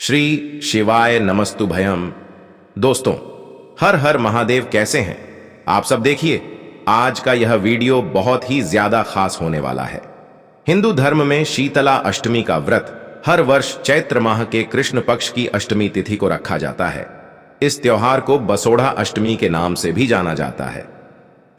श्री शिवाय नमस्तु भयम। दोस्तों, हर हर महादेव। कैसे हैं आप सब? देखिए, आज का यह वीडियो बहुत ही ज्यादा खास होने वाला है। हिंदू धर्म में शीतला अष्टमी का व्रत हर वर्ष चैत्र माह के कृष्ण पक्ष की अष्टमी तिथि को रखा जाता है। इस त्योहार को बसोड़ा अष्टमी के नाम से भी जाना जाता है।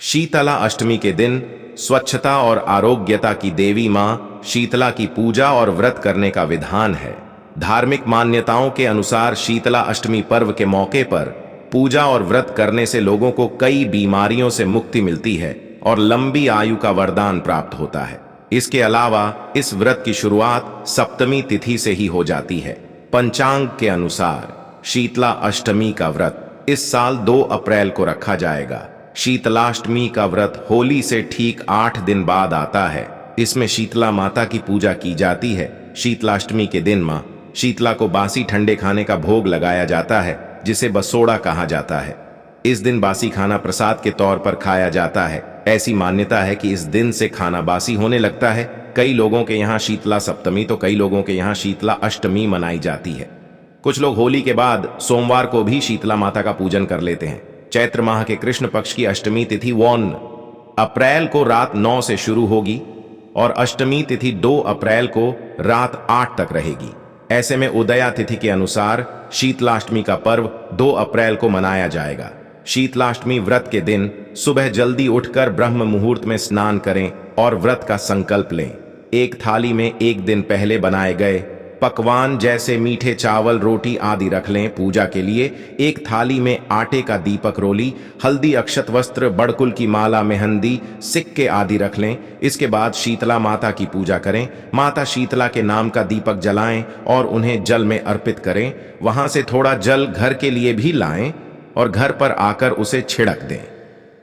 शीतला अष्टमी के दिन स्वच्छता और आरोग्यता की देवी मां शीतला की पूजा और व्रत करने का विधान है। धार्मिक मान्यताओं के अनुसार शीतला अष्टमी पर्व के मौके पर पूजा और व्रत करने से लोगों को कई बीमारियों से मुक्ति मिलती है और लंबी आयु का वरदान प्राप्त होता है। इसके अलावा इस व्रत की शुरुआत सप्तमी तिथि से ही हो जाती है। पंचांग के अनुसार शीतला अष्टमी का व्रत इस साल 2 अप्रैल को रखा जाएगा। शीतलाष्टमी का व्रत होली से ठीक 8 दिन बाद आता है। इसमें शीतला माता की पूजा की जाती है। शीतलाष्टमी के दिन मां शीतला को बासी ठंडे खाने का भोग लगाया जाता है, जिसे बसोड़ा कहा जाता है। इस दिन बासी खाना प्रसाद के तौर पर खाया जाता है। ऐसी मान्यता है कि इस दिन से खाना बासी होने लगता है। कई लोगों के यहाँ शीतला सप्तमी तो कई लोगों के यहाँ शीतला अष्टमी मनाई जाती है। कुछ लोग होली के बाद सोमवार को भी शीतला माता का पूजन कर लेते हैं। चैत्र माह के कृष्ण पक्ष की अष्टमी तिथि 1 अप्रैल को रात 9 से शुरू होगी और अष्टमी तिथि 2 अप्रैल को रात 8 तक रहेगी। ऐसे में उदया तिथि के अनुसार शीतलाष्टमी का पर्व 2 अप्रैल को मनाया जाएगा। शीतलाष्टमी व्रत के दिन सुबह जल्दी उठकर ब्रह्म मुहूर्त में स्नान करें और व्रत का संकल्प लें। एक थाली में एक दिन पहले बनाए गए पकवान जैसे मीठे चावल, रोटी आदि रख लें। पूजा के लिए एक थाली में आटे का दीपक रोली, हल्दी, अक्षत वस्त्र, बड़कुल की माला, मेहंदी, सिक्के आदि रख लें। इसके बाद शीतला माता की पूजा करें। माता शीतला के नाम का दीपक जलाएं और उन्हें जल में अर्पित करें। वहां से थोड़ा जल घर के लिए भी लाएं और घर पर आकर उसे छिड़क दें।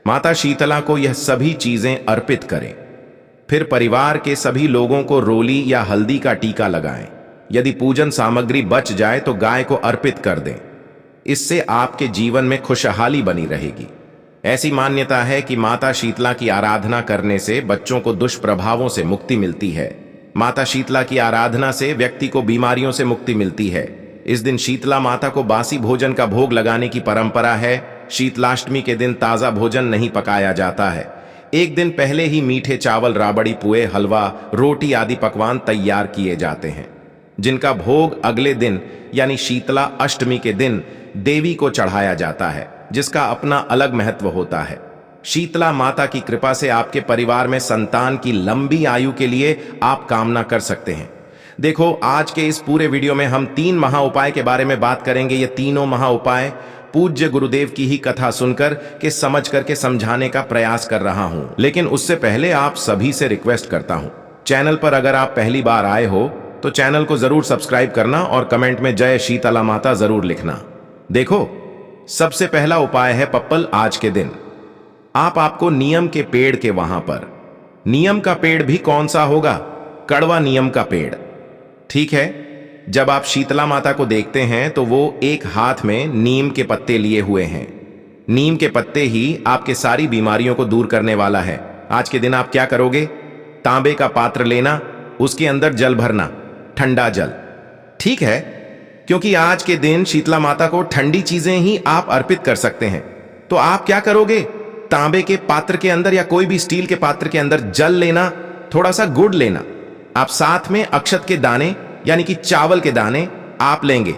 माता शीतला को यह सभी चीजें अर्पित करें। फिर परिवार के सभी लोगों को रोली या हल्दी का टीका लगाएं। यदि पूजन सामग्री बच जाए तो गाय को अर्पित कर दें। इससे आपके जीवन में खुशहाली बनी रहेगी। ऐसी मान्यता है कि माता शीतला की आराधना करने से बच्चों को दुष्प्रभावों से मुक्ति मिलती है। माता शीतला की आराधना से व्यक्ति को बीमारियों से मुक्ति मिलती है। इस दिन शीतला माता को बासी भोजन का भोग लगाने की परंपरा है। शीतलाष्टमी के दिन ताजा भोजन नहीं पकाया जाता है। एक दिन पहले ही मीठे चावल, राबड़ी, पुए, हलवा, रोटी आदि पकवान तैयार किए जाते हैं, जिनका भोग अगले दिन यानी शीतला अष्टमी के दिन देवी को चढ़ाया जाता है, जिसका अपना अलग महत्व होता है। शीतला माता की कृपा से आपके परिवार में संतान की लंबी आयु के लिए आप कामना कर सकते हैं। देखो, आज के इस पूरे वीडियो में हम 3 महा उपाय के बारे में बात करेंगे। ये तीनों महा उपाय पूज्य गुरुदेव की ही कथा सुनकर के समझ करके समझाने का प्रयास कर रहा हूं। लेकिन उससे पहले आप सभी से रिक्वेस्ट करता हूं, चैनल पर अगर आप पहली बार आए हो तो चैनल को जरूर सब्सक्राइब करना और कमेंट में जय शीतला माता जरूर लिखना। देखो, सबसे पहला उपाय है पप्पल। आज के दिन आपको नीम के पेड़ के वहां पर, नीम का पेड़ भी कौन सा होगा? कड़वा नीम का पेड़, ठीक है। जब आप शीतला माता को देखते हैं तो वो एक हाथ में नीम के पत्ते लिए हुए हैं। नीम के पत्ते ही आपके सारी बीमारियों को दूर करने वाला है। आज के दिन आप क्या करोगे? तांबे का पात्र लेना, उसके अंदर जल भरना, ठंडा जल, ठीक है, क्योंकि आज के दिन शीतला माता को ठंडी चीजें ही आप अर्पित कर सकते हैं। तो आप क्या करोगे? तांबे के पात्र के अंदर या कोई भी स्टील के पात्र के अंदर जल लेना, थोड़ा सा गुड़ लेना, आप साथ में अक्षत के दाने यानी कि चावल के दाने आप लेंगे,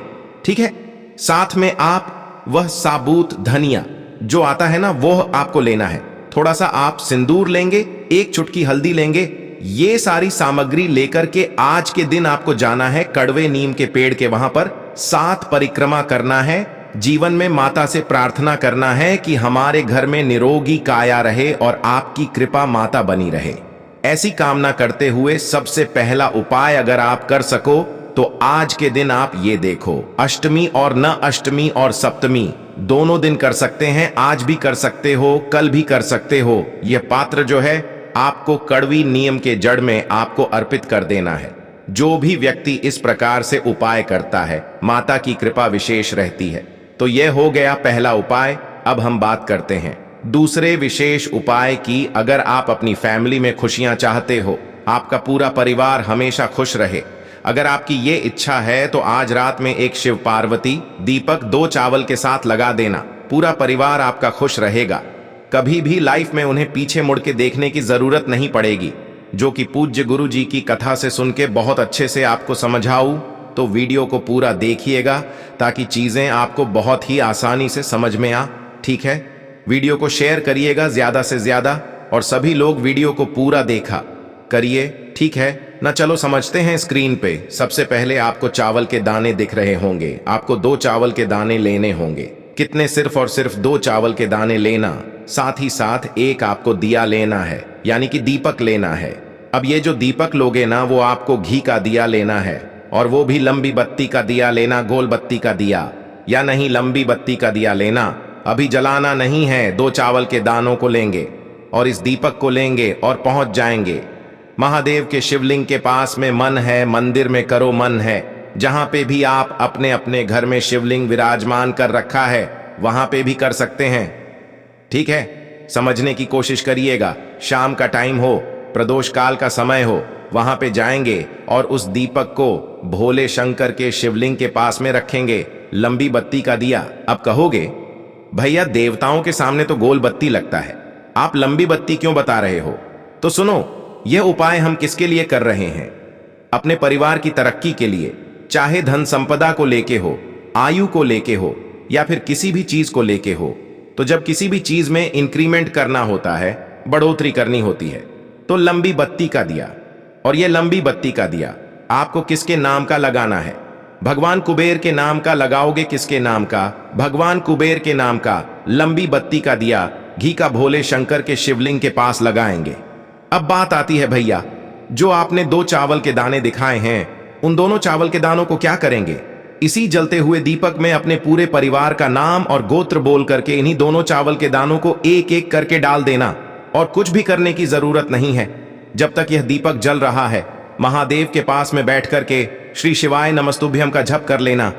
ठीक है। साथ में आप वह साबुत धनिया जो आता है ना, वो आपको लेना है। थोड़ा सा आप सिंदूर लेंगे, एक चुटकी हल्दी लेंगे। ये सारी सामग्री लेकर के आज के दिन आपको जाना है कड़वे नीम के पेड़ के वहां पर। 7 परिक्रमा करना है। जीवन में माता से प्रार्थना करना है कि हमारे घर में निरोगी काया रहे और आपकी कृपा माता बनी रहे। ऐसी कामना करते हुए सबसे पहला उपाय अगर आप कर सको तो आज के दिन आप ये देखो, अष्टमी और न अष्टमी और सप्तमी दोनों दिन कर सकते हैं। आज भी कर सकते हो, कल भी कर सकते हो। यह पात्र जो है आपको कड़वी नीम के जड़ में आपको अर्पित कर देना है। जो भी व्यक्ति इस प्रकार से उपाय करता है, माता की कृपा विशेष रहती है। तो यह हो गया पहला उपाय। अब हम बात करते हैं दूसरे विशेष उपाय की। अगर आप अपनी फैमिली में खुशियां चाहते हो, आपका पूरा परिवार हमेशा खुश रहे, अगर आपकी ये इच्छा है तो आज रात में एक शिव पार्वती दीपक 2 चावल के साथ लगा देना। पूरा परिवार आपका खुश रहेगा। कभी भी लाइफ में उन्हें पीछे मुड़ के देखने की जरूरत नहीं पड़ेगी। जो कि पूज्य गुरु जी की कथा से सुन के बहुत अच्छे से आपको समझाऊं, तो वीडियो को पूरा देखिएगा ताकि चीजें आपको बहुत ही आसानी से समझ में आ। ठीक है, वीडियो को शेयर करिएगा ज्यादा से ज्यादा और सभी लोग वीडियो को पूरा देखा करिए। ठीक है ना, चलो समझते हैं। स्क्रीन पे सबसे पहले आपको चावल के दाने दिख रहे होंगे। आपको 2 चावल के दाने लेने होंगे। कितने? सिर्फ और सिर्फ 2 चावल के दाने लेना। साथ ही साथ एक आपको दिया लेना है, यानी कि दीपक लेना है। अब ये जो दीपक लोगे ना, वो आपको घी का दिया लेना है, और वो भी लंबी बत्ती का दिया लेना। गोल बत्ती का दिया या नहीं, लंबी बत्ती का दिया लेना। अभी जलाना नहीं है। 2 चावल के दानों को लेंगे और इस दीपक को लेंगे और पहुंच जाएंगे महादेव के शिवलिंग के पास में। मन है, मंदिर में करो मन है। जहां पे भी आप अपने अपने घर में शिवलिंग विराजमान कर रखा है वहां पे भी कर सकते हैं। ठीक है, समझने की कोशिश करिएगा। शाम का टाइम हो, प्रदोष काल का समय हो, वहां पे जाएंगे और उस दीपक को भोले शंकर के शिवलिंग के पास में रखेंगे, लंबी बत्ती का दिया। अब कहोगे भैया देवताओं के सामने तो गोल बत्ती लगता है, आप लंबी बत्ती क्यों बता रहे हो? तो सुनो, यह उपाय हम किसके लिए कर रहे हैं? अपने परिवार की तरक्की के लिए। चाहे धन संपदा को लेके हो, आयु को लेके हो, या फिर किसी भी चीज को लेके हो। तो जब किसी भी चीज में इंक्रीमेंट करना होता है, बढ़ोतरी करनी होती है, तो लंबी बत्ती का दिया। और यह लंबी बत्ती का दिया आपको किसके नाम का लगाना है? भगवान कुबेर के नाम का लगाओगे। किसके नाम का? भगवान कुबेर के नाम का लंबी बत्ती का दिया घी का भोले शंकर के शिवलिंग के पास लगाएंगे। अब बात आती है भैया, जो आपने 2 चावल के दाने दिखाए हैं, उन दोनों चावल के दानों को क्या करेंगे? इसी जलते हुए दीपक में अपने पूरे परिवार का नाम और गोत्र बोल करके इन्हीं दोनों चावल के दानों को एक एक करके डाल देना, और कुछ भी करने की जरूरत नहीं है। जब तक यह दीपक जल रहा है, महादेव के पास में बैठ करके श्री शिवाय नमस्तुभ्यम का जप कर लेना।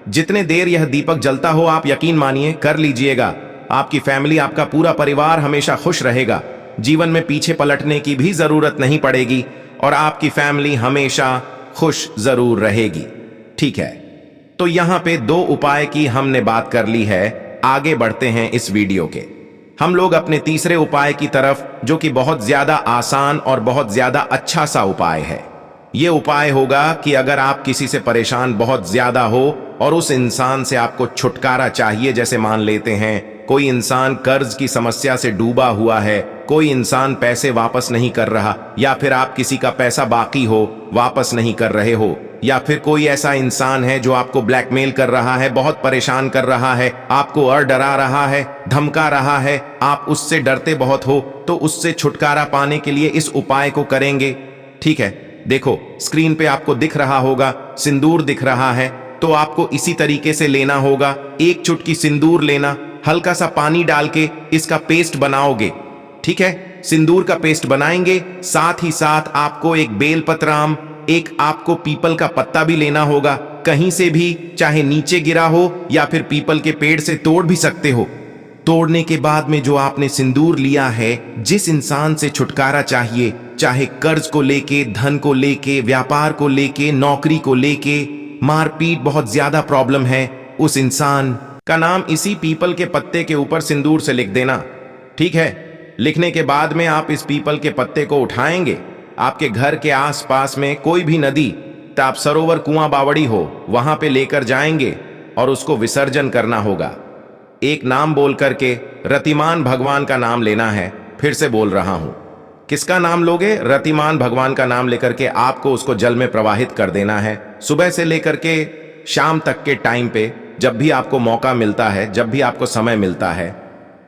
जितने देर यह दीपक जलता हो, आप यकीन मानिए कर लीजिएगा, आपकी फैमिली, आपका पूरा परिवार हमेशा खुश रहेगा। जीवन में पीछे पलटने की भी जरूरत नहीं पड़ेगी और आपकी फैमिली हमेशा खुश जरूर रहेगी। ठीक है, तो यहां पे 2 उपाय की हमने बात कर ली है। आगे बढ़ते हैं इस वीडियो के। हम लोग अपने तीसरे उपाय की तरफ, जो कि बहुत ज्यादा आसान और बहुत ज्यादा अच्छा सा उपाय है। यह उपाय होगा कि अगर आप किसी से परेशान बहुत ज्यादा हो और उस इंसान से आपको छुटकारा चाहिए, जैसे मान लेते हैं कोई इंसान कर्ज की समस्या से डूबा हुआ है, कोई इंसान पैसे वापस नहीं कर रहा, या फिर आप किसी का पैसा बाकी हो वापस नहीं कर रहे हो, या फिर कोई ऐसा इंसान है जो आपको ब्लैकमेल कर रहा है, बहुत परेशान कर रहा है, आपको और डरा रहा है, धमका रहा है, आप उससे डरते बहुत हो, तो उससे छुटकारा पाने के लिए इस उपाय को करेंगे। ठीक है, देखो स्क्रीन पे आपको दिख रहा होगा, सिंदूर दिख रहा है, तो आपको इसी तरीके से लेना होगा। एक चुटकी सिंदूर लेना, हल्का सा पानी डाल के इसका पेस्ट बनाओगे। ठीक है, सिंदूर का पेस्ट बनाएंगे। साथ ही साथ आपको एक बेलपत्राम, एक आपको पीपल का पत्ता भी लेना होगा, कहीं से भी, चाहे नीचे गिरा हो या फिर पीपल के पेड़ से तोड़ भी सकते हो। तोड़ने के बाद में जो आपने सिंदूर लिया है, जिस इंसान से छुटकारा चाहिए, चाहे कर्ज को लेके, धन को लेके, व्यापार को लेके, नौकरी को लेके, मारपीट, बहुत ज्यादा प्रॉब्लम है, उस इंसान का नाम इसी पीपल के पत्ते के ऊपर सिंदूर से लिख देना। ठीक है, लिखने के बाद में आप इस पीपल के पत्ते को उठाएंगे। आपके घर के आसपास में कोई भी नदी, ताप सरोवर, कुआं, बावड़ी हो, वहां पे लेकर जाएंगे और उसको विसर्जन करना होगा। एक नाम बोल करके, रतिमान भगवान का नाम लेना है। फिर से बोल रहा हूं, किसका नाम लोगे? रतिमान भगवान का नाम लेकर के आपको उसको जल में प्रवाहित कर देना है। सुबह से लेकर के शाम तक के टाइम पे, जब भी आपको मौका मिलता है, जब भी आपको समय मिलता है,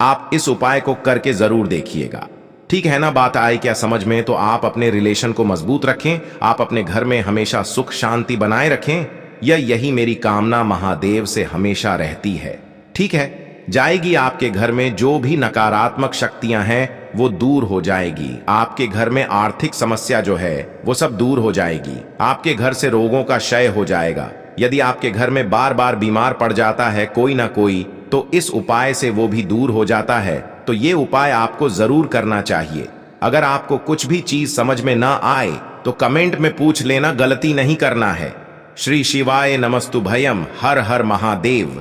आप इस उपाय को करके जरूर देखिएगा। ठीक है ना? बात आए क्या समझ में? तो आप अपने रिलेशन को मजबूत रखें, आप अपने घर में हमेशा सुख शांति बनाए रखें। यही मेरी कामना महादेव से हमेशा रहती है। ठीक है, जाएगी आपके घर में जो भी नकारात्मक शक्तियां हैं वो दूर हो जाएगी। आपके घर में आर्थिक समस्या जो है वो सब दूर हो जाएगी। आपके घर से रोगों का क्षय हो जाएगा। यदि आपके घर में बार बार बीमार पड़ जाता है कोई ना कोई, तो इस उपाय से वो भी दूर हो जाता है। तो ये उपाय आपको जरूर करना चाहिए। अगर आपको कुछ भी चीज समझ में ना आए तो कमेंट में पूछ लेना, गलती नहीं करना है। श्री शिवाय नमस्तु भयम। हर हर महादेव।